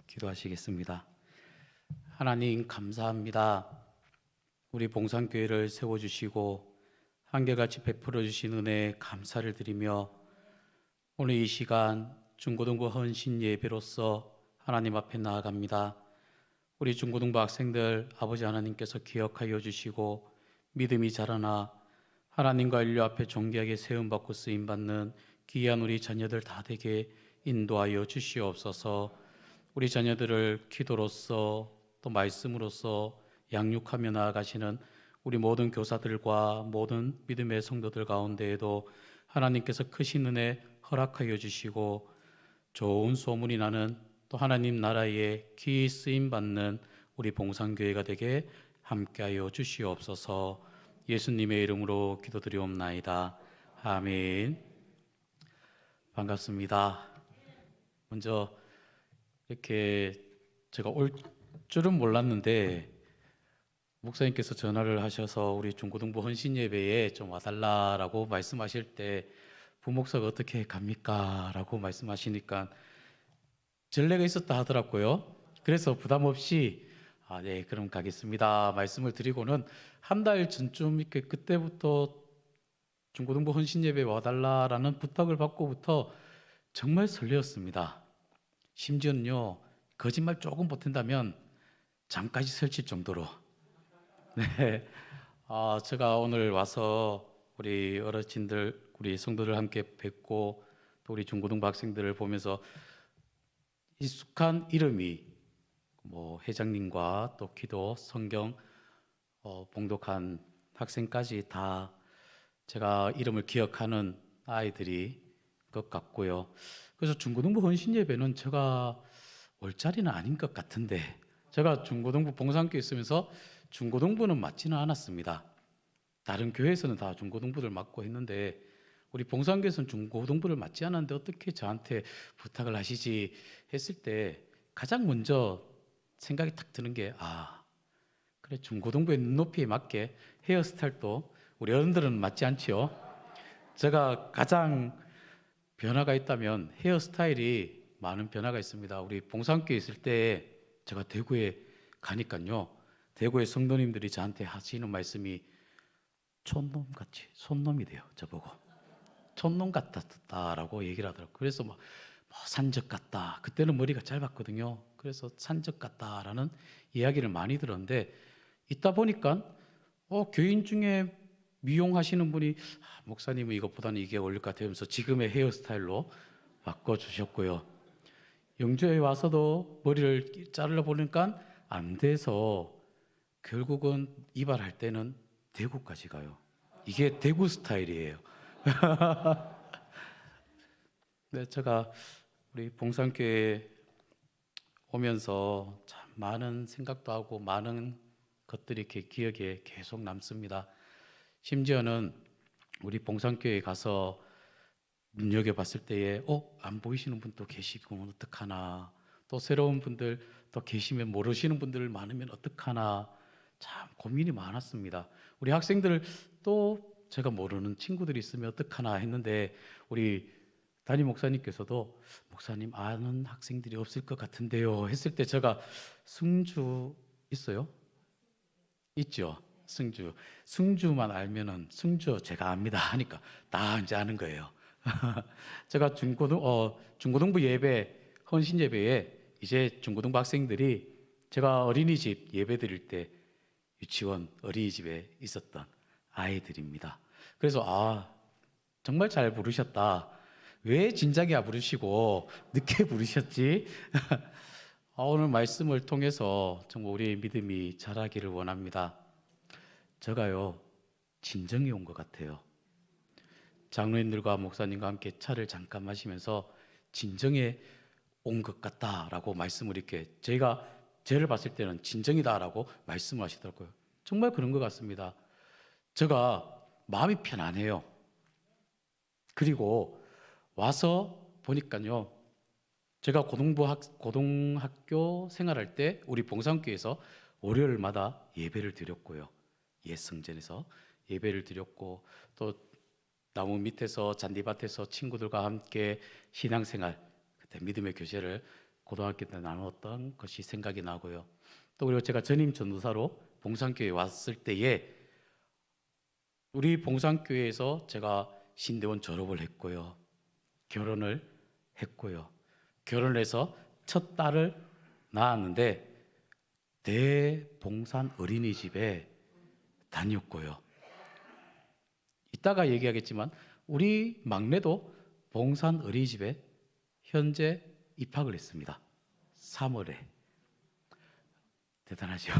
기도하시겠습니다. 하나님 감사합니다. 우리 봉산교회를 세워주시고 한결같이 베풀어 주신 은혜에 감사를 드리며 오늘 이 시간 중고등부 헌신 예배로서 하나님 앞에 나아갑니다. 우리 중고등부 학생들 아버지 하나님께서 기억하여 주시고 믿음이 자라나 하나님과 인류 앞에 존귀하게 세움받고 쓰임받는 귀한 우리 자녀들 다 되게 인도하여 주시옵소서. 우리 자녀들을 기도로서 또 말씀으로서 양육하며 나아가시는 우리 모든 교사들과 모든 믿음의 성도들 가운데에도 하나님께서 크신 은혜 허락하여 주시고 좋은 소문이 나는 또 하나님 나라에 귀히 쓰임받는 우리 봉산교회가 되게 함께하여 주시옵소서. 예수님의 이름으로 기도드리옵나이다. 아멘. 반갑습니다. 먼저 이렇게 제가 올 줄은 몰랐는데 목사님께서 전화를 하셔서 우리 중고등부 헌신 예배에 좀 와달라라고 말씀하실 때 부목사가 어떻게 갑니까? 라고 말씀하시니까 전례가 있었다 하더라고요. 그래서 부담 없이 네, 그럼 가겠습니다 말씀을 드리고는 한 달 전쯤 이렇게 그때부터 중고등부 헌신 예배 와달라라는 부탁을 받고부터 정말 설레었습니다. 심지어는요, 거짓말 조금 보탠다면 잠까지 설칠 정도로. 네, 제가 오늘 와서 우리 어르신들, 우리 성도들 함께 뵙고 또 우리 중고등부 학생들을 보면서 익숙한 이름이 뭐 회장님과 또 기도, 성경, 봉독한 학생까지 다 제가 이름을 기억하는 아이들이 것 같고요. 그래서 중고등부 헌신 예배는 제가 올 자리는 아닌 것 같은데 제가 중고등부 봉산교에 있으면서 중고등부는 맡지는 않았습니다. 다른 교회에서는 다 중고등부를 맡고 했는데 우리 봉산교에서는 중고등부를 맡지 않았는데 어떻게 저한테 부탁을 하시지 했을 때 가장 먼저 생각이 탁 드는 게 그래, 중고등부의 눈높이에 맞게 헤어스타일도 우리 어른들은 맞지 않지요. 제가 가장 변화가 있다면 헤어스타일이 많은 변화가 있습니다. 우리 봉산교에 있을 때 제가 대구에 가니까요, 대구의 성도님들이 저한테 하시는 말씀이 촌놈같이 손놈이 돼요. 저보고 촌놈 같았다라고 얘기를 하더라고요. 그래서 뭐 산적 같다, 그때는 머리가 짧았거든요. 그래서 산적 같다라는 이야기를 많이 들었는데 있다 보니까 교인 중에 미용하시는 분이 목사님은 이것보다는 이게 어울릴 것 같아요 하면서 지금의 헤어스타일로 바꿔주셨고요. 영주에 와서도 머리를 자르려 보니까 안 돼서 결국은 이발할 때는 대구까지 가요. 이게 대구 스타일이에요. 네, 제가 우리 봉산교회 오면서 참 많은 생각도 하고 많은 것들이 이렇게 기억에 계속 남습니다. 심지어는 우리 봉산교회에 가서 눈여겨봤을 때에 안 보이시는 분도 계시고 어떡하나, 또 새로운 분들 또 계시면 모르시는 분들 많으면 어떡하나 참 고민이 많았습니다. 우리 학생들 또 제가 모르는 친구들이 있으면 어떡하나 했는데 우리 담임 목사님께서도 목사님 아는 학생들이 없을 것 같은데요 했을 때 제가 승주 있어요? 있죠. 승주만 알면은 승주 제가 압니다 하니까 다 이제 아는 거예요. 제가 중고등부 예배, 헌신 예배에 이제 중고등부 학생들이 제가 어린이집 예배 드릴 때 유치원 어린이집에 있었던 아이들입니다. 그래서 정말 잘 부르셨다. 왜 진작에 안 부르시고 늦게 부르셨지? 오늘 말씀을 통해서 정말 우리의 믿음이 자라기를 원합니다. 제가요, 진정이 온 것 같아요. 장로님들과 목사님과 함께 차를 잠깐 마시면서 진정에 온 것 같다라고 말씀을 이렇게 제가 쟤를 봤을 때는 진정이다라고 말씀을 하시더라고요. 정말 그런 것 같습니다. 제가 마음이 편안해요. 그리고 와서 보니까요, 제가 고등학교 생활할 때 우리 봉산교에서 월요일마다 예배를 드렸고요, 예성전에서 예배를 드렸고 또 나무 밑에서 잔디밭에서 친구들과 함께 신앙생활, 그때 믿음의 교제를 고등학교 때 나눴던 것이 생각이 나고요. 또 그리고 제가 전임 전도사로 봉산교회에 왔을 때에 우리 봉산교회에서 제가 신대원 졸업을 했고요. 결혼을 했고요. 결혼을 해서 첫 딸을 낳았는데 대봉산 어린이집에 다녔고요. 이따가 얘기하겠지만 우리 막내도 봉산 어린이집에 현재 입학을 했습니다. 3월에. 대단하죠.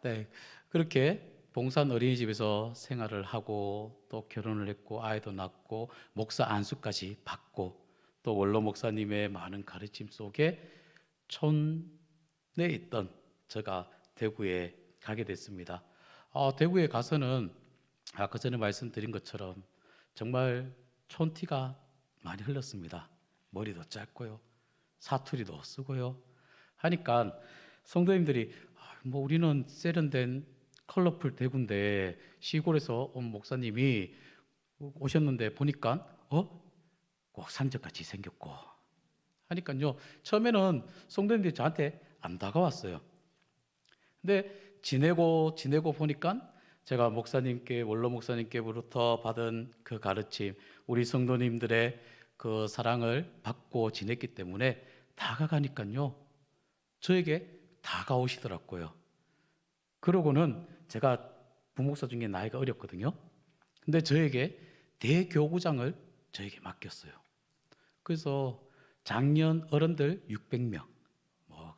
네, 그렇게 봉산 어린이집에서 생활을 하고 또 결혼을 했고 아이도 낳고 목사 안수까지 받고 또 원로 목사님의 많은 가르침 속에 촌에 있던 제가 대구에 가게 됐습니다. 대구에 가서는 아까 전에 말씀드린 것처럼 정말 촌티가 많이 흘렀습니다. 머리도 짧고요, 사투리도 쓰고요. 하니까 성도님들이 뭐 우리는 세련된 컬러풀 대구인데 시골에서 온 목사님이 오셨는데 보니까 꼭 산적같이 생겼고 하니까요. 처음에는 성도님들이 저한테 안 다가왔어요. 근데 지내고 보니까 제가 목사님께 원로 목사님께로부터 받은 그 가르침, 우리 성도님들의 그 사랑을 받고 지냈기 때문에 다가가니까요. 저에게 다가오시더라고요. 그러고는 제가 부목사 중에 나이가 어렸거든요. 근데 저에게 대교구장을 저에게 맡겼어요. 그래서 장년 어른들 600명, 뭐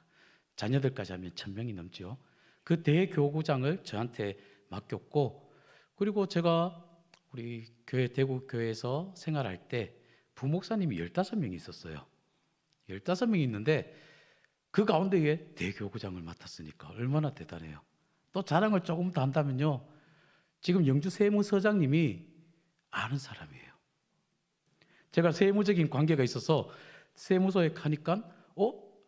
자녀들까지 하면 1000명이 넘죠. 그 대교구장을 저한테 맡겼고, 그리고 제가 우리 교회 대구 교회에서 생활할 때 부목사님이 15명이 있었어요. 15명이 있는데 그 가운데에 대교구장을 맡았으니까 얼마나 대단해요. 또 자랑을 조금 더 한다면요, 지금 영주 세무서장님이 아는 사람이에요. 제가 세무적인 관계가 있어서 세무서에 가니까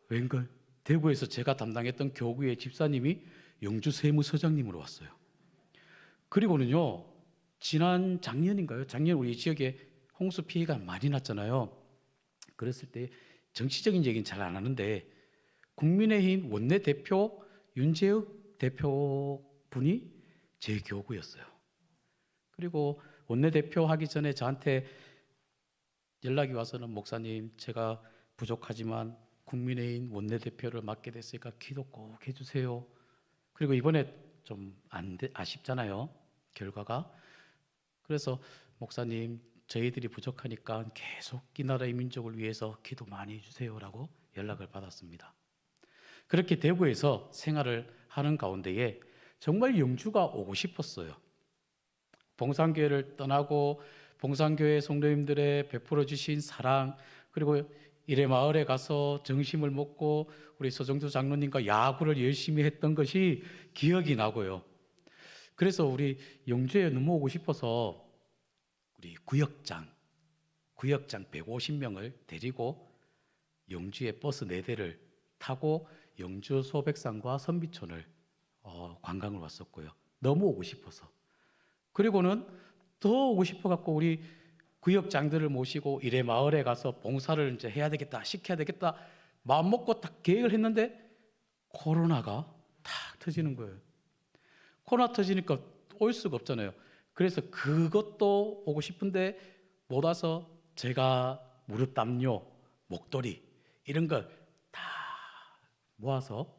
웬걸 대구에서 제가 담당했던 교구의 집사님이 영주 세무서장님으로 왔어요. 그리고는요, 지난 작년인가요? 작년 우리 지역에 홍수 피해가 많이 났잖아요. 그랬을 때 정치적인 얘기는 잘 안 하는데 국민의힘 원내대표 윤재욱 대표분이 제 교구였어요. 그리고 원내대표 하기 전에 저한테 연락이 와서는 목사님, 제가 부족하지만 국민의힘 원내대표를 맡게 됐으니까 기도 꼭 해주세요. 그리고 이번에 좀 아쉽잖아요, 결과가. 그래서 목사님, 저희들이 부족하니까 계속 이 나라의 민족을 위해서 기도 많이 해주세요라고 연락을 받았습니다. 그렇게 대구에서 생활을 하는 가운데에 정말 영주가 오고 싶었어요. 봉산교회를 떠나고 봉산교회 성도님들의 베풀어 주신 사랑, 그리고 이래마을에 가서 정심을 먹고 우리 서정주 장로님과 야구를 열심히 했던 것이 기억이 나고요. 그래서 우리 영주에 너무 오고 싶어서 우리 구역장 150명을 데리고 영주에 버스 4대를 타고 영주 소백산과 선비촌을 관광을 왔었고요. 너무 오고 싶어서. 그리고는 더 오고 싶어 갖고 우리 구역장들을 모시고 이래 마을에 가서 봉사를 이제 해야 되겠다, 시켜야 되겠다 마음 먹고 딱 계획을 했는데 코로나가 탁 터지는 거예요. 코로나 터지니까 올 수가 없잖아요. 그래서 그것도 오고 싶은데 못 와서 제가 무릎 담요, 목도리 이런 걸 다 모아서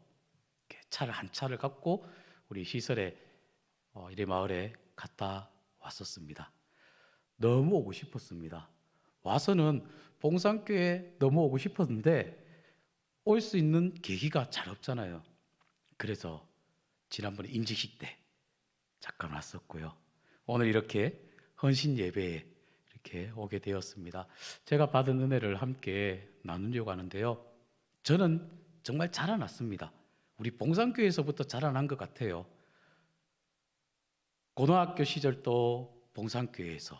차를 한 차를 갖고 우리 시설에 이래 마을에 갔다 왔었습니다. 너무 오고 싶었습니다. 와서는 봉산교에 너무 오고 싶었는데 올 수 있는 계기가 잘 없잖아요. 그래서 지난번에 임직식 때 잠깐 왔었고요. 오늘 이렇게 헌신 예배에 이렇게 오게 되었습니다. 제가 받은 은혜를 함께 나누려고 하는데요. 저는 정말 자라났습니다. 우리 봉산교회에서부터 자라난 것 같아요. 고등학교 시절도 봉산교회에서는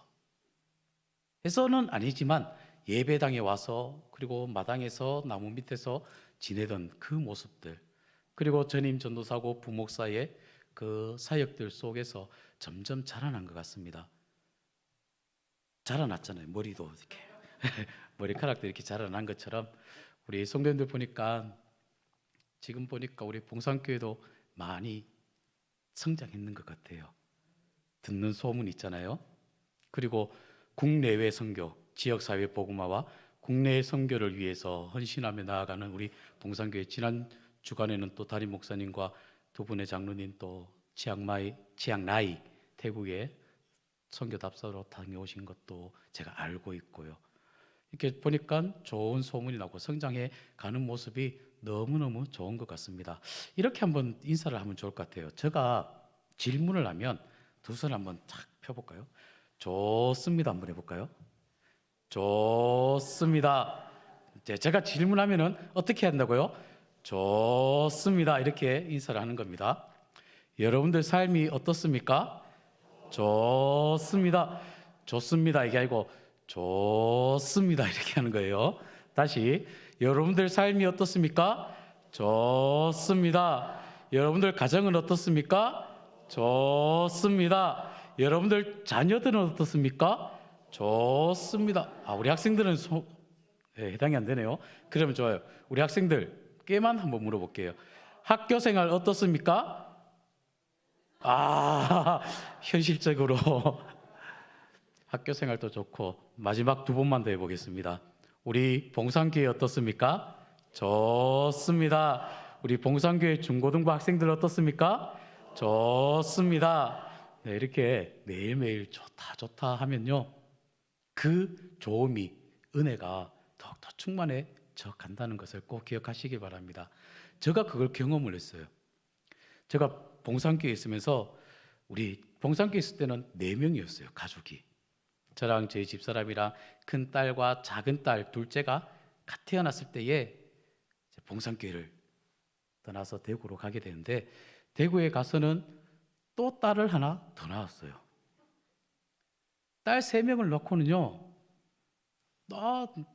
아니지만 예배당에 와서 그리고 마당에서 나무 밑에서 지내던 그 모습들, 그리고 전임 전도사고 부목사의 그 사역들 속에서 점점 자라난 것 같습니다. 자라났잖아요. 머리도 이렇게 머리카락도 이렇게 자라난 것처럼 우리 성도님들 보니까 지금 보니까 우리 봉산교회도 많이 성장했는 것 같아요. 듣는 소문 있잖아요. 그리고 국내외 선교, 지역사회 복음화와 국내 선교를 위해서 헌신하며 나아가는 우리 봉산교회, 지난 주간에는 또 담임 목사님과 두 분의 장로님 또 치앙라이 태국에 선교 답사로 다녀오신 것도 제가 알고 있고요. 이렇게 보니까 좋은 소문이 나고 성장해 가는 모습이 너무너무 좋은 것 같습니다. 이렇게 한번 인사를 하면 좋을 것 같아요. 제가 질문을 하면 두 손 한번 탁 펴볼까요? 좋습니다. 한번 해볼까요? 좋습니다. 이제 제가 질문하면은 어떻게 한다고요? 좋습니다. 이렇게 인사를 하는 겁니다. 여러분들 삶이 어떻습니까? 좋습니다. 좋습니다. 이게 아니고 좋습니다. 이렇게 하는 거예요. 다시, 여러분들 삶이 어떻습니까? 좋습니다. 여러분들 가정은 어떻습니까? 좋습니다. 여러분들 자녀들은 어떻습니까? 좋습니다. 우리 학생들은 해당이 안 되네요. 그러면 좋아요. 우리 학생들께만 한번 물어볼게요. 학교 생활 어떻습니까? 현실적으로 학교 생활도 좋고, 마지막 두 번만 더 해보겠습니다. 우리 봉산교회 어떻습니까? 좋습니다. 우리 봉산교회 중고등부 학생들 어떻습니까? 좋습니다. 네, 이렇게 매일매일 좋다 하면요, 그 좋음이, 은혜가 더욱더 충만해져 간다는 것을 꼭 기억하시기 바랍니다. 제가 그걸 경험을 했어요. 제가 봉산교회에 있으면서, 우리 봉산교회에 있을 때는 4명이었어요, 가족이. 저랑 저희 집사람이랑 큰 딸과 작은 딸 둘째가 갓 태어났을 때에 봉산교회를 떠나서 대구로 가게 되는데, 대구에 가서는 또 딸을 하나 더 낳았어요. 딸 3명을 낳고는요,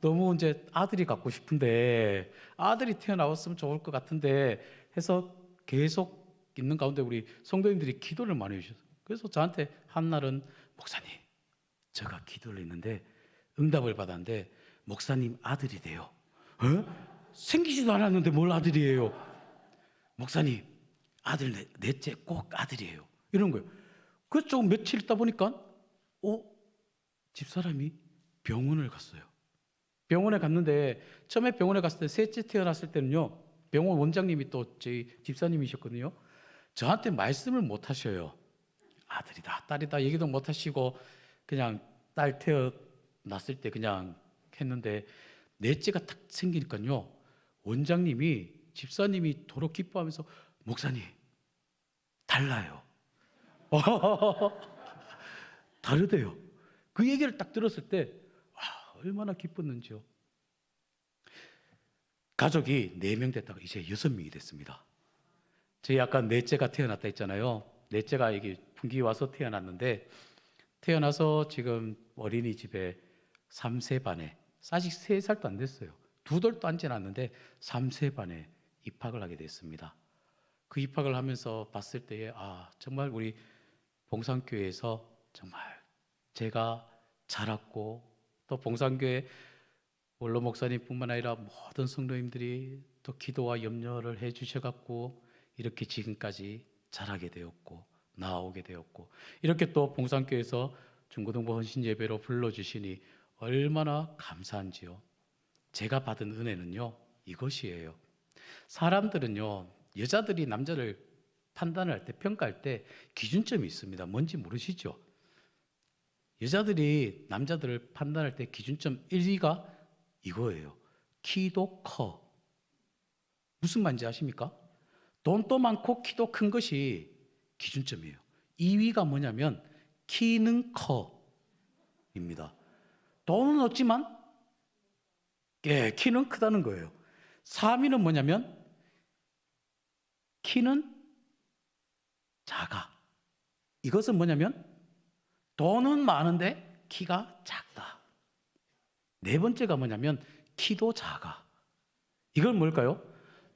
너무 이제 아들이 갖고 싶은데, 아들이 태어나왔으면 좋을 것 같은데 해서 계속 있는 가운데 우리 성도님들이 기도를 많이 해주셨어요. 그래서 저한테 한날은, 목사님, 제가 기도를 했는데 응답을 받았는데 목사님 아들이 돼요. 생기지도 않았는데 뭘 아들이에요? 목사님, 아들 넷째 꼭 아들이에요. 이런 거예요. 그래서 조금 며칠 있다 보니까 집사람이 병원을 갔어요. 병원에 갔는데, 처음에 병원에 갔을 때 셋째 태어났을 때는요, 병원 원장님이 또 저희 집사님이셨거든요. 저한테 말씀을 못 하셔요. 아들이다 딸이다 얘기도 못 하시고 그냥 딸 태어났을 때 그냥 했는데, 넷째가 딱 생기니까요, 원장님이, 집사님이 도로 기뻐하면서, 목사님 달라요. 다르대요. 그 얘기를 딱 들었을 때 얼마나 기뻤는지요. 가족이 4명 됐다가 이제 6명이 됐습니다. 저희 아까 넷째가 태어났다 했잖아요. 넷째가 이게 분기 와서 태어났는데, 태어나서 지금 어린이집에 3세 반에, 아직 3살도 안 됐어요. 2돌도 안 지났는데 3세 반에 입학을 하게 됐습니다. 그 입학을 하면서 봤을 때에 정말 우리 봉산교회에서 정말 제가 자랐고, 또 봉산교회 원로 목사님뿐만 아니라 모든 성도님들이 또 기도와 염려를 해주셔갖고 이렇게 지금까지 자라게 되었고 나오게 되었고, 이렇게 또 봉산교회에서 중고등부 헌신 예배로 불러주시니 얼마나 감사한지요. 제가 받은 은혜는요, 이것이에요. 사람들은요, 여자들이 남자를 판단을 할 때, 평가할 때 기준점이 있습니다. 뭔지 모르시죠? 여자들이 남자들을 판단할 때 기준점 1위가 이거예요. 키도 커. 무슨 말인지 아십니까? 돈도 많고 키도 큰 것이 기준점이에요. 2위가 뭐냐면 키는 커입니다. 돈은 없지만 키는 크다는 거예요. 3위는 뭐냐면 키는 작아. 이것은 뭐냐면 돈은 많은데 키가 작다. 4번째가 뭐냐면 키도 작아. 이건 뭘까요?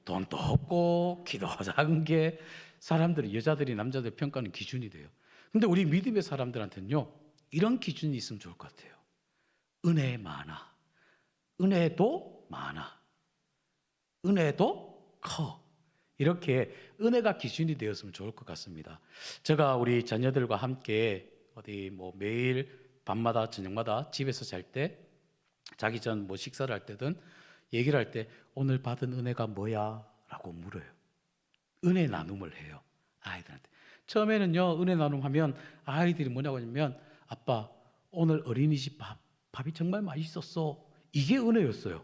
돈도 없고 키도 작은 게 사람들이, 여자들이 남자들 평가하는 기준이 돼요. 근데 우리 믿음의 사람들한테는요, 이런 기준이 있으면 좋을 것 같아요. 은혜 많아. 은혜도 많아. 은혜도 커. 이렇게 은혜가 기준이 되었으면 좋을 것 같습니다. 제가 우리 자녀들과 함께 어디 뭐 매일 밤마다 저녁마다 집에서 잘 때, 자기 전 뭐 식사를 할 때든 얘기를 할 때 오늘 받은 은혜가 뭐야? 라고 물어요. 은혜 나눔을 해요. 아이들한테. 처음에는요, 은혜 나눔하면 아이들이 뭐냐고 하냐면 아빠 오늘 어린이집 밥이 정말 맛있었어. 이게 은혜였어요.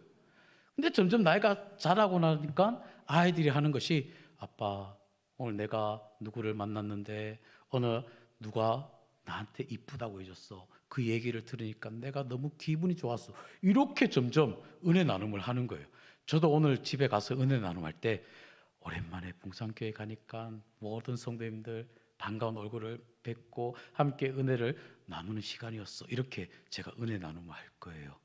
근데 점점 나이가 자라고 나니까 아이들이 하는 것이 아빠 오늘 내가 누구를 만났는데 어느 누가 나한테 이쁘다고 해줬어. 그 얘기를 들으니까 내가 너무 기분이 좋았어. 이렇게 점점 은혜 나눔을 하는 거예요. 저도 오늘 집에 가서 은혜 나눔할 때 오랜만에 봉산교회 가니까 모든 성도님들 반가운 얼굴을 뵙고 함께 은혜를 나누는 시간이었어. 이렇게 제가 은혜 나눔을 할 거예요.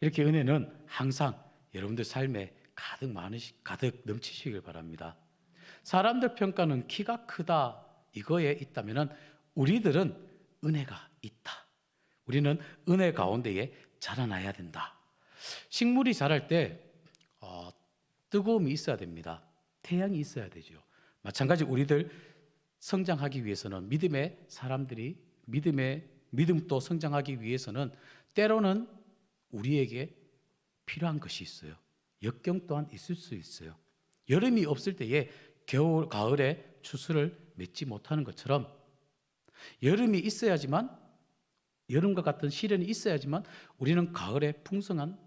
이렇게 은혜는 항상 여러분들 삶에 가득 넘치시길 바랍니다. 사람들 평가는 키가 크다 이거에 있다면은 우리들은 은혜가 있다. 우리는 은혜 가운데에 자라나야 된다. 식물이 자랄 때 뜨거움이 있어야 됩니다. 태양이 있어야 되죠. 마찬가지 우리들 성장하기 위해서는 믿음도 성장하기 위해서는 때로는 우리에게 필요한 것이 있어요. 역경 또한 있을 수 있어요. 여름이 없을 때에 가을에 추수를 맺지 못하는 것처럼 여름이 있어야지만 여름과 같은 시련이 있어야지만 우리는 가을에 풍성한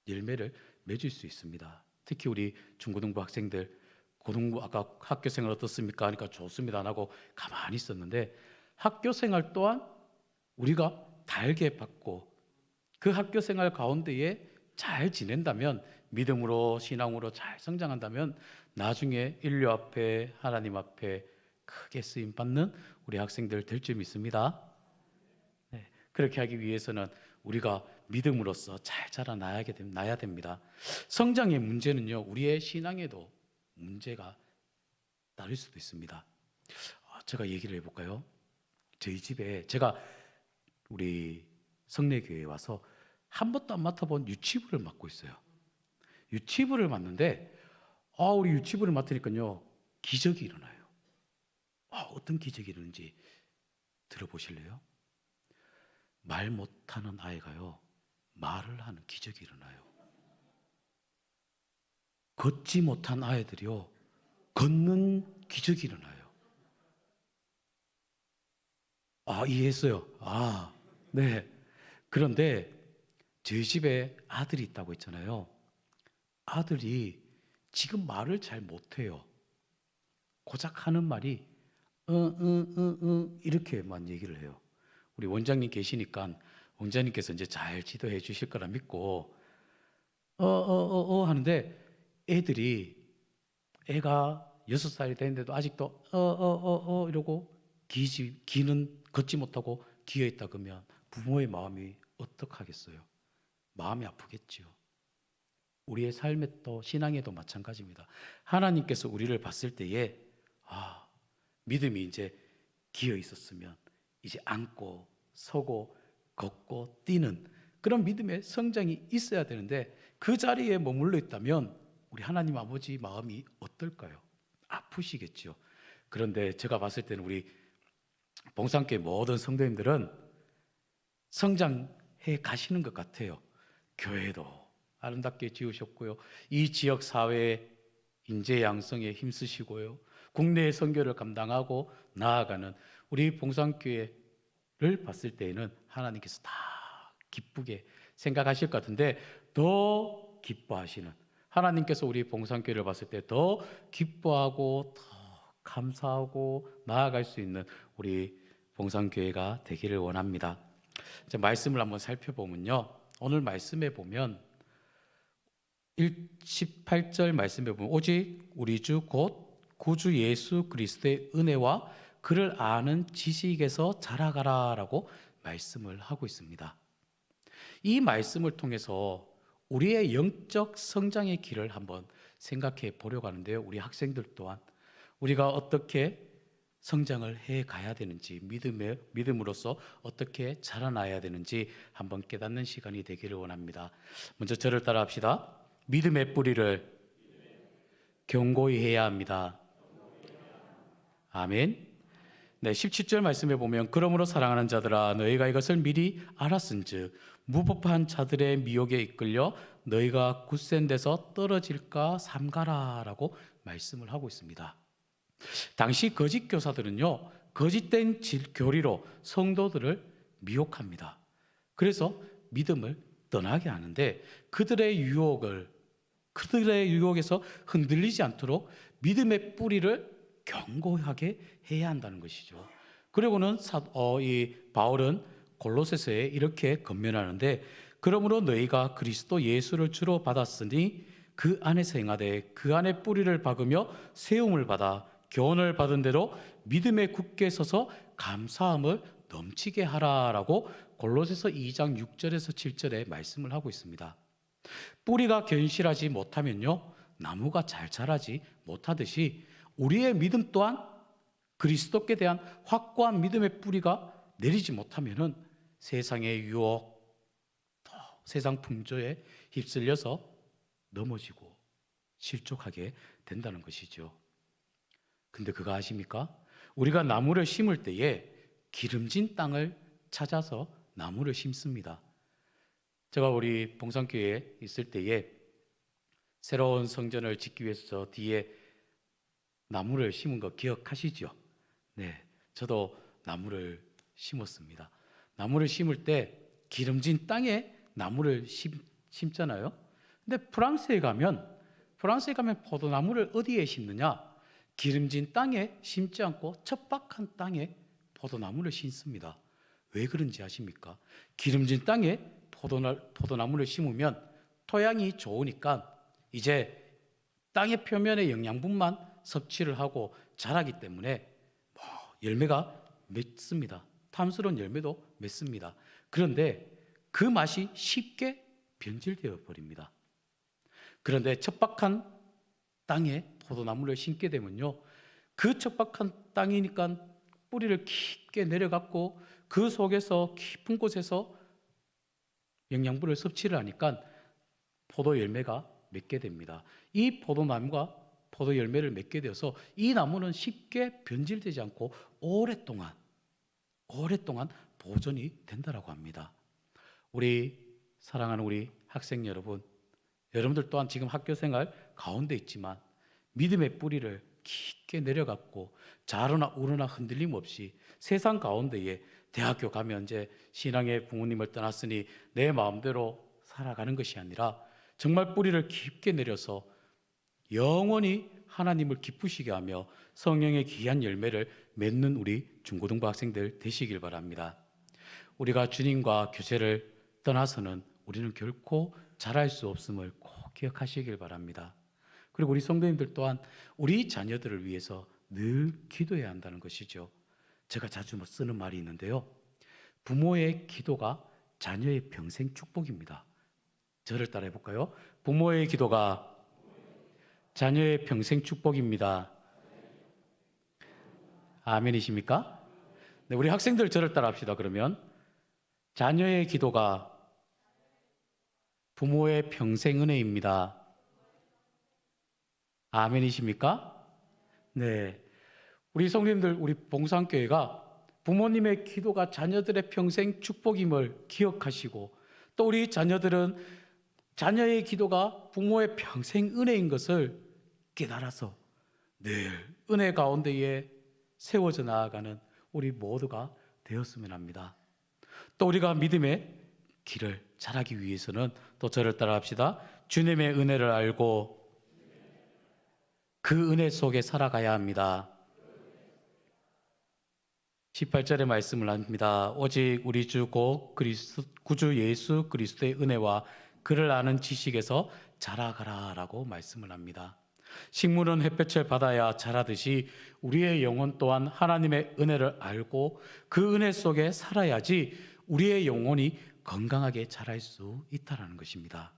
열매를 맺을 수 있습니다. 특히 우리 중고등부 학생들 아까 학교 생활 어떻습니까? 하니까 좋습니다 안 하고 가만히 있었는데 학교 생활 또한 우리가 달게 받고 그 학교 생활 가운데에 잘 지낸다면 믿음으로 신앙으로 잘 성장한다면 나중에 인류 앞에 하나님 앞에 크게 쓰임 받는 우리 학생들 될 줄 믿습니다. 네, 그렇게 하기 위해서는 우리가 믿음으로써 잘 자라나야 됩니다. 성장의 문제는요, 우리의 신앙에도 문제가 따를 수도 있습니다. 제가 얘기를 해볼까요? 저희 집에 제가 우리 성례교회에 와서 한 번도 안 맡아본 유치부를 맡고 있어요. 유치부를 맡는데 우리 유치부를 맡으니까요 기적이 일어나요. 어떤 기적이 일어나는지 들어보실래요? 말 못하는 아이가요 말을 하는 기적이 일어나요. 걷지 못한 아이들이요 걷는 기적이 일어나요. 이해했어요. 네. 그런데 저희 집에 아들이 있다고 했잖아요. 아들이 지금 말을 잘 못해요. 고작 하는 말이 이렇게만 얘기를 해요. 우리 원장님 계시니까 원장님께서 이제 잘 지도해 주실 거라 믿고 하는데 애가 6살이 됐는데도 아직도 이러고 기는 걷지 못하고 기어 있다 그러면 부모의 마음이 어떡하겠어요? 마음이 아프겠죠. 우리의 삶에 또 신앙에도 마찬가지입니다. 하나님께서 우리를 봤을 때에 믿음이 이제 기어 있었으면 이제 앉고 서고 걷고 뛰는 그런 믿음의 성장이 있어야 되는데 그 자리에 머물러 있다면 우리 하나님 아버지 마음이 어떨까요? 아프시겠죠. 그런데 제가 봤을 때는 우리 봉산교회 모든 성도님들은 성장해 가시는 것 같아요. 교회도 아름답게 지으셨고요. 이 지역 사회의 인재 양성에 힘쓰시고요. 국내의 선교를 감당하고 나아가는 우리 봉산교회를 봤을 때에는 하나님께서 다 기쁘게 생각하실 것 같은데 더 기뻐하시는 하나님께서 우리 봉산교회를 봤을 때 더 기뻐하고 더 감사하고 나아갈 수 있는 우리 봉산교회가 되기를 원합니다. 말씀을 한번 살펴보면요. 오늘 말씀에 보면 18절 말씀에 보면 오직 우리 주 곧 구주 예수 그리스도의 은혜와 그를 아는 지식에서 자라가라 라고 말씀을 하고 있습니다. 이 말씀을 통해서 우리의 영적 성장의 길을 한번 생각해 보려고 하는데요. 우리 학생들 또한 우리가 어떻게 성장을 해 가야 되는지 믿음으로써 어떻게 자라나야 되는지 한번 깨닫는 시간이 되기를 원합니다. 먼저 저를 따라 합시다. 믿음의 뿌리를 견고히 해야 합니다. 아멘. 네, 17절 말씀에 보면 그러므로 사랑하는 자들아 너희가 이것을 미리 알았은즉 무법한 자들의 미혹에 이끌려 너희가 굳센 데서 떨어질까 삼가라라고 말씀을 하고 있습니다. 당시 거짓 교사들은요, 거짓된 교리로 성도들을 미혹합니다. 그래서 믿음을 떠나게 하는데 그들의 유혹에서 흔들리지 않도록 믿음의 뿌리를 견고하게 해야 한다는 것이죠. 그리고는 이 바울은 골로새서에 이렇게 권면하는데 그러므로 너희가 그리스도 예수를 주로 받았으니 그 안에서 행하되 그 안에 뿌리를 박으며 세움을 받아 교훈을 받은 대로 믿음에 굳게 서서 감사함을 넘치게 하라라고 골로새서 2장 6절에서 7절에 말씀을 하고 있습니다. 뿌리가 견실하지 못하면요, 나무가 잘 자라지 못하듯이 우리의 믿음 또한 그리스도께 대한 확고한 믿음의 뿌리가 내리지 못하면은 세상의 유혹, 세상 풍조에 휩쓸려서 넘어지고 실족하게 된다는 것이죠. 근데 그거 아십니까? 우리가 나무를 심을 때에 기름진 땅을 찾아서 나무를 심습니다. 제가 우리 봉산교회에 있을 때에 새로운 성전을 짓기 위해서 저 뒤에 나무를 심은 거 기억하시죠? 네, 저도 나무를 심었습니다. 나무를 심을 때 기름진 땅에 나무를 심잖아요. 근데 프랑스에 가면 포도나무를 어디에 심느냐? 기름진 땅에 심지 않고 척박한 땅에 포도나무를 심습니다. 왜 그런지 아십니까? 기름진 땅에 포도나무를 심으면 토양이 좋으니까 이제 땅의 표면의 영양분만 섭취를 하고 자라기 때문에 열매가 맺습니다. 탐스러운 열매도 맺습니다. 그런데 그 맛이 쉽게 변질되어 버립니다. 그런데 척박한 땅에 포도나무를 심게 되면요, 그 척박한 땅이니까 뿌리를 깊게 내려갔고 그 속에서 깊은 곳에서 영양분을 섭취를 하니까 포도 열매가 맺게 됩니다. 이 포도나무가 포도 열매를 맺게 되어서 이 나무는 쉽게 변질되지 않고 오랫동안 보존이 된다라고 합니다. 우리 사랑하는 우리 학생 여러분들 또한 지금 학교 생활 가운데 있지만 믿음의 뿌리를 깊게 내려갔고 자로나 우러나 흔들림 없이 세상 가운데에 대학교 가면 이제 신앙의 부모님을 떠났으니 내 마음대로 살아가는 것이 아니라 정말 뿌리를 깊게 내려서 영원히 하나님을 기쁘시게 하며 성령의 귀한 열매를 맺는 우리 중고등부 학생들 되시길 바랍니다. 우리가 주님과 교제를 떠나서는 우리는 결코 자랄 수 없음을 꼭 기억하시길 바랍니다. 그리고 우리 성도님들 또한 우리 자녀들을 위해서 늘 기도해야 한다는 것이죠. 제가 자주 쓰는 말이 있는데요, 부모의 기도가 자녀의 평생 축복입니다. 저를 따라해 볼까요? 부모의 기도가 자녀의 평생 축복입니다. 아멘이십니까? 네, 우리 학생들 저를 따라 합시다. 그러면 자녀의 기도가 부모의 평생 은혜입니다. 아멘이십니까? 네, 우리 성도님들, 우리 봉산교회가 부모님의 기도가 자녀들의 평생 축복임을 기억하시고 또 우리 자녀들은 자녀의 기도가 부모의 평생 은혜인 것을 깨달아서 늘 은혜 가운데에 세워져 나아가는 우리 모두가 되었으면 합니다. 또 우리가 믿음의 길을 잘하기 위해서는 또 저를 따라 합시다. 주님의 은혜를 알고 그 은혜 속에 살아가야 합니다. 18절의 말씀을 합니다. 오직 우리 주 곧 구주 예수 그리스도의 은혜와 그를 아는 지식에서 자라가라라고 말씀을 합니다. 식물은 햇볕을 받아야 자라듯이 우리의 영혼 또한 하나님의 은혜를 알고 그 은혜 속에 살아야지 우리의 영혼이 건강하게 자랄 수 있다는 것입니다.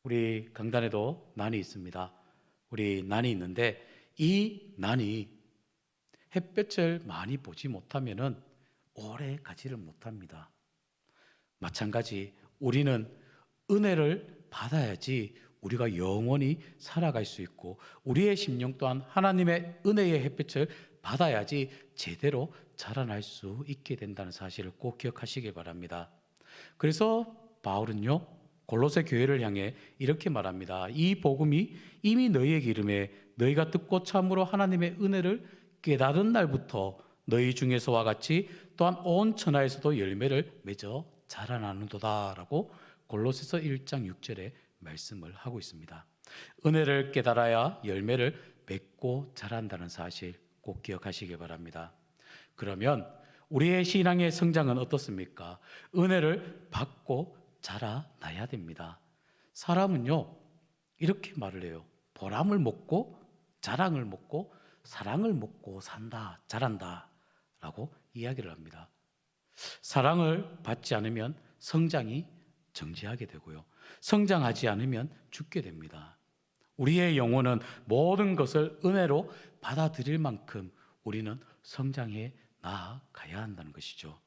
우리 강단에도 난이 있습니다. 우리 난이 있는데 이 난이 햇볕을 많이 보지 못하면은 오래 가지를 못합니다. 마찬가지 우리는 은혜를 받아야지 우리가 영원히 살아갈 수 있고 우리의 심령 또한 하나님의 은혜의 햇빛을 받아야지 제대로 자라날 수 있게 된다는 사실을 꼭 기억하시길 바랍니다. 그래서 바울은요, 골로새 교회를 향해 이렇게 말합니다. 이 복음이 이미 너희에게 이름에 너희가 듣고 참으로 하나님의 은혜를 깨달은 날부터 너희 중에서와 같이 또한 온 천하에서도 열매를 맺어 자라나는도다 라고 골로새서 1장 6절에 말씀을 하고 있습니다. 은혜를 깨달아야 열매를 맺고 자란다는 사실 꼭 기억하시기 바랍니다. 그러면 우리의 신앙의 성장은 어떻습니까? 은혜를 받고 자라나야 됩니다. 사람은요, 이렇게 말을 해요. 보람을 먹고 자랑을 먹고 사랑을 먹고 산다, 자란다 라고 이야기를 합니다. 사랑을 받지 않으면 성장이 정지하게 되고요, 성장하지 않으면 죽게 됩니다. 우리의 영혼은 모든 것을 은혜로 받아들일 만큼 우리는 성장해 나아가야 한다는 것이죠.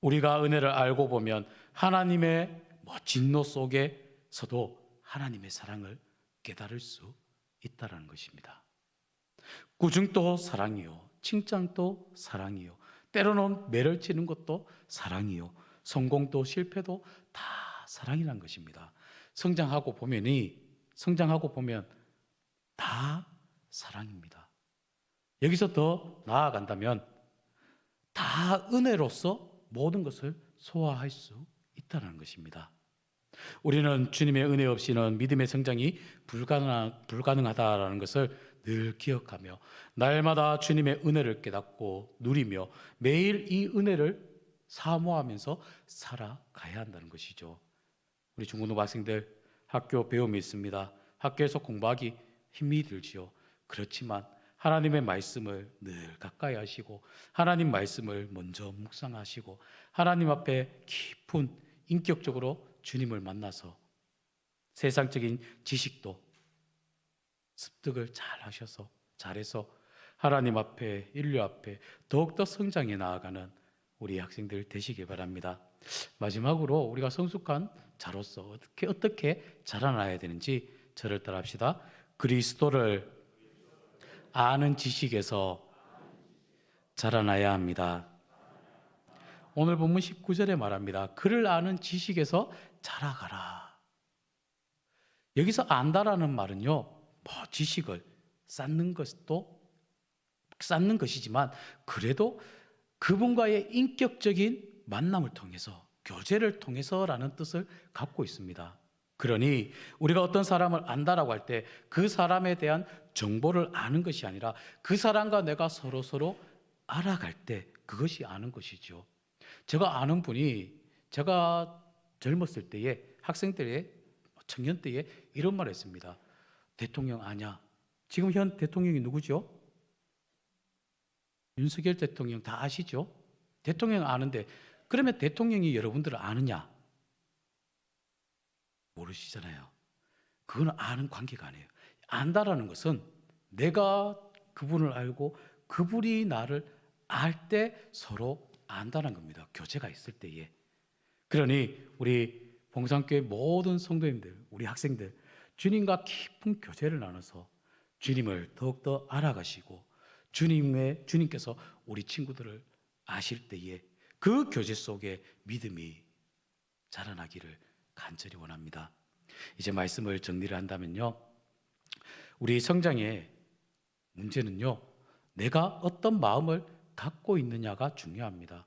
우리가 은혜를 알고 보면 하나님의 진노 속에서도 하나님의 사랑을 깨달을 수 있다는 것입니다. 꾸중도 사랑이요, 칭찬도 사랑이요, 때로는 매를 치는 것도 사랑이요, 성공도 실패도 다 사랑이라는 것입니다. 성장하고 보면 다 사랑입니다. 여기서 더 나아간다면 다 은혜로서 모든 것을 소화할 수 있다는 것입니다. 우리는 주님의 은혜 없이는 믿음의 성장이 불가능하다라는 것을 늘 기억하며 날마다 주님의 은혜를 깨닫고 누리며 매일 이 은혜를 사모하면서 살아가야 한다는 것이죠. 우리 중고등부 학생들 학교 배움이 있습니다. 학교에서 공부하기 힘이 들지요. 그렇지만 하나님의 말씀을 늘 가까이 하시고 하나님 말씀을 먼저 묵상하시고 하나님 앞에 깊은 인격적으로 주님을 만나서 세상적인 지식도 습득을 잘 하셔서 잘해서 하나님 앞에 인류 앞에 더욱더 성장해 나아가는 우리 학생들 되시기 바랍니다. 마지막으로 우리가 성숙한 자로서 어떻게 자라나야 되는지 저를 따라합시다. 그리스도를 아는 지식에서 자라나야 합니다. 오늘 본문 19절에 말합니다. 그를 아는 지식에서 자라가라. 여기서 안다라는 말은요, 지식을 쌓는 것이지만 그래도 그분과의 인격적인 만남을 통해서 교제를 통해서라는 뜻을 갖고 있습니다. 그러니 우리가 어떤 사람을 안다라고 할 때 그 사람에 대한 정보를 아는 것이 아니라 그 사람과 내가 서로 알아갈 때 그것이 아는 것이죠. 제가 아는 분이 제가 젊었을 때에 학생 때에 청년 때에 이런 말을 했습니다. 대통령 아냐? 지금 현 대통령이 누구죠? 윤석열 대통령 다 아시죠? 대통령 아는데 그러면 대통령이 여러분들을 아느냐? 모르시잖아요. 그건 아는 관계가 아니에요. 안다라는 것은 내가 그분을 알고 그분이 나를 알 때 서로 안다는 겁니다. 교제가 있을 때에. 그러니 우리 봉산교회 모든 성도님들, 우리 학생들 주님과 깊은 교제를 나눠서 주님을 더욱더 알아가시고 주님께서 우리 친구들을 아실 때에 그 교제 속에 믿음이 자라나기를 간절히 원합니다. 이제 말씀을 정리를 한다면요, 우리 성장의 문제는요, 내가 어떤 마음을 갖고 있느냐가 중요합니다.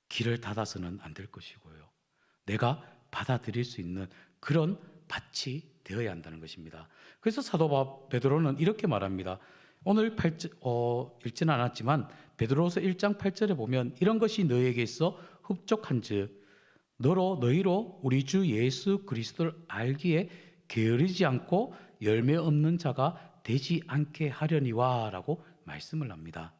길을 닫아서는 안 될 것이고요, 내가 받아들일 수 있는 그런 밭이 되어야 한다는 것입니다. 그래서 사도 베드로는 이렇게 말합니다. 오늘 읽지는 않았지만 베드로서 1장 8절에 보면 이런 것이 너희에게 있어 흡족한즉 너희로 우리 주 예수 그리스도를 알기에 게으르지 않고 열매 없는 자가 되지 않게 하려니와 라고 말씀을 합니다.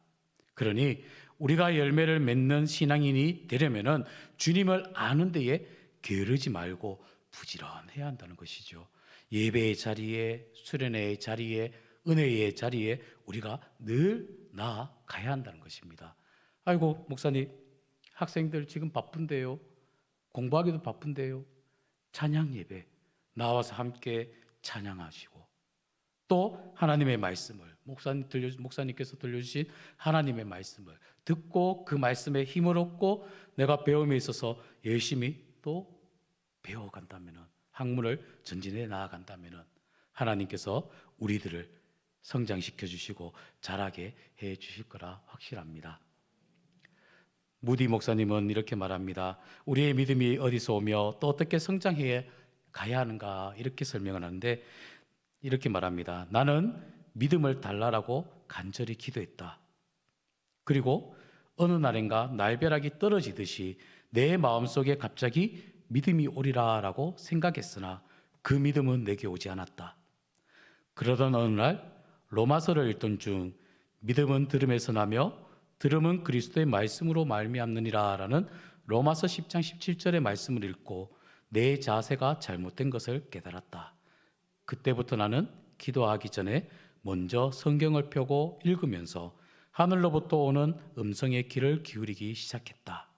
그러니 우리가 열매를 맺는 신앙인이 되려면은 주님을 아는 데에 게으르지 말고 부지런해야 한다는 것이죠. 예배의 자리에, 수련회의 자리에, 은혜의 자리에 우리가 늘 나아가야 한다는 것입니다. 아이고 목사님, 학생들 지금 바쁜데요, 공부하기도 바쁜데요, 찬양 예배 나와서 함께 찬양하시고, 또 하나님의 말씀을 목사님께서 들려주신 하나님의 말씀을 듣고 그 말씀에 힘을 얻고 내가 배움에 있어서 열심히 또 배워간다면, 학문을 전진해 나아간다면 하나님께서 우리들을 성장시켜 주시고 자라게 해 주실 거라 확실합니다. 무디 목사님은 이렇게 말합니다. 우리의 믿음이 어디서 오며 또 어떻게 성장해 가야 하는가, 이렇게 설명을 하는데 이렇게 말합니다. 나는 믿음을 달라라고 간절히 기도했다. 그리고 어느 날인가 날벼락이 떨어지듯이 내 마음속에 갑자기 믿음이 오리라라고 생각했으나 그 믿음은 내게 오지 않았다. 그러던 어느 날 로마서를 읽던 중 믿음은 들음에서 나며 들음은 그리스도의 말씀으로 말미암느니라라는 로마서 10장 17절의 말씀을 읽고 내 자세가 잘못된 것을 깨달았다. 그때부터 나는 기도하기 전에 먼저 성경을 펴고 읽으면서 하늘로부터 오는 음성의 귀를 기울이기 시작했다.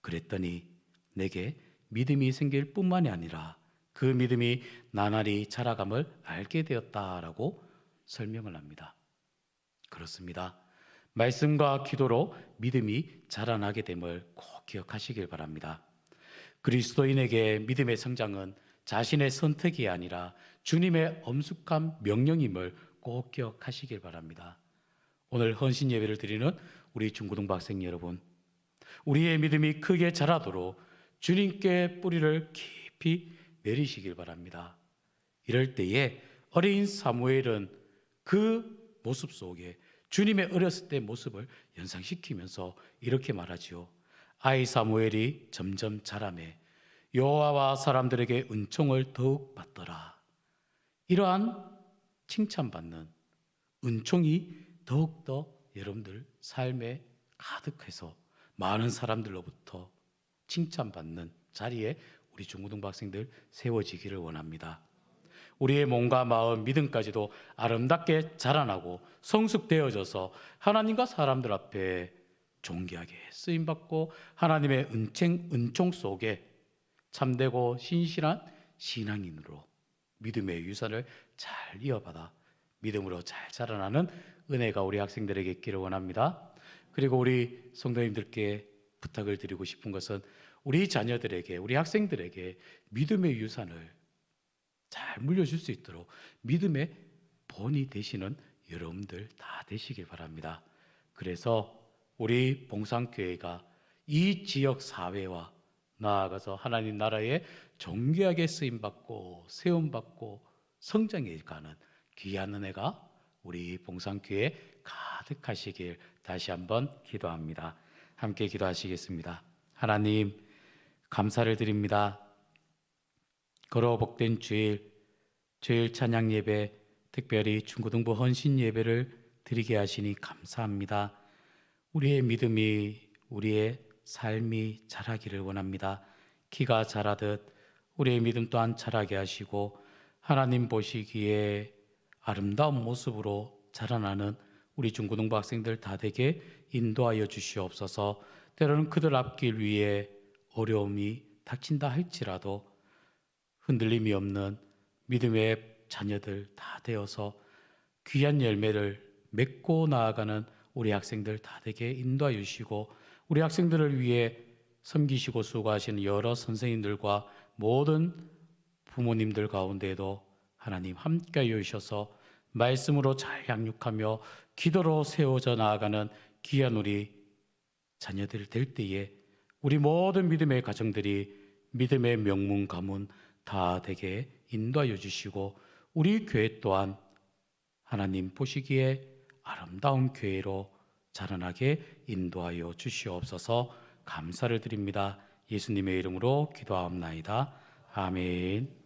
그랬더니 내게 믿음이 생길 뿐만이 아니라 그 믿음이 나날이 자라감을 알게 되었다라고 설명을 합니다. 그렇습니다. 말씀과 기도로 믿음이 자라나게 됨을 꼭 기억하시길 바랍니다. 그리스도인에게 믿음의 성장은 자신의 선택이 아니라 주님의 엄숙한 명령임을 꼭 기억하시길 바랍니다. 오늘 헌신 예배를 드리는 우리 중고등부 학생 여러분, 우리의 믿음이 크게 자라도록 주님께 뿌리를 깊이 내리시길 바랍니다. 이럴 때에 어린 사무엘은 그 모습 속에 주님의 어렸을 때 모습을 연상시키면서 이렇게 말하지요. 아이 사무엘이 점점 자라매 여호와와 사람들에게 은총을 더욱 받더라. 이러한 칭찬받는 은총이 더욱더 여러분들 삶에 가득해서 많은 사람들로부터 칭찬받는 자리에 우리 중고등부 학생들 세워지기를 원합니다. 우리의 몸과 마음, 믿음까지도 아름답게 자라나고 성숙되어져서 하나님과 사람들 앞에 존귀하게 쓰임받고 하나님의 은총 속에 참되고 신실한 신앙인으로 믿음의 유산을 잘 이어받아 믿음으로 잘 자라나는 은혜가 우리 학생들에게 있기를 원합니다. 그리고 우리 성도님들께 부탁을 드리고 싶은 것은 우리 자녀들에게, 우리 학생들에게 믿음의 유산을 잘 물려줄 수 있도록 믿음의 본이 되시는 여러분들 다 되시길 바랍니다. 그래서 우리 봉산교회가 이 지역 사회와 나아가서 하나님 나라에 존귀하게 쓰임받고 세움받고 성장해가는 귀한 은혜가 우리 봉산교회에 가득하시길 다시 한번 기도합니다. 함께 기도하시겠습니다. 하나님, 감사를 드립니다. 거로 복된 주일 찬양 예배, 특별히 중고등부 헌신 예배를 드리게 하시니 감사합니다. 우리의 믿음이, 우리의 삶이 자라기를 원합니다. 키가 자라듯 우리의 믿음 또한 자라게 하시고 하나님 보시기에 아름다운 모습으로 자라나는 우리 중고등부 학생들 다 되게 인도하여 주시옵소서. 때로는 그들 앞길 위에 어려움이 닥친다 할지라도 흔들림이 없는 믿음의 자녀들 다 되어서 귀한 열매를 맺고 나아가는 우리 학생들 다 되게 인도하여 주시고 우리 학생들을 위해 섬기시고 수고하시는 여러 선생님들과 모든 부모님들 가운데에도 하나님 함께하여 주셔서 말씀으로 잘 양육하며 기도로 세워져 나아가는 귀한 우리 자녀들 될 때에 우리 모든 믿음의 가정들이 믿음의 명문 가문 다 되게 인도하여 주시고 우리 교회 또한 하나님 보시기에 아름다운 교회로 자라나게 인도하여 주시옵소서. 감사를 드립니다. 예수님의 이름으로 기도하옵나이다. 아멘.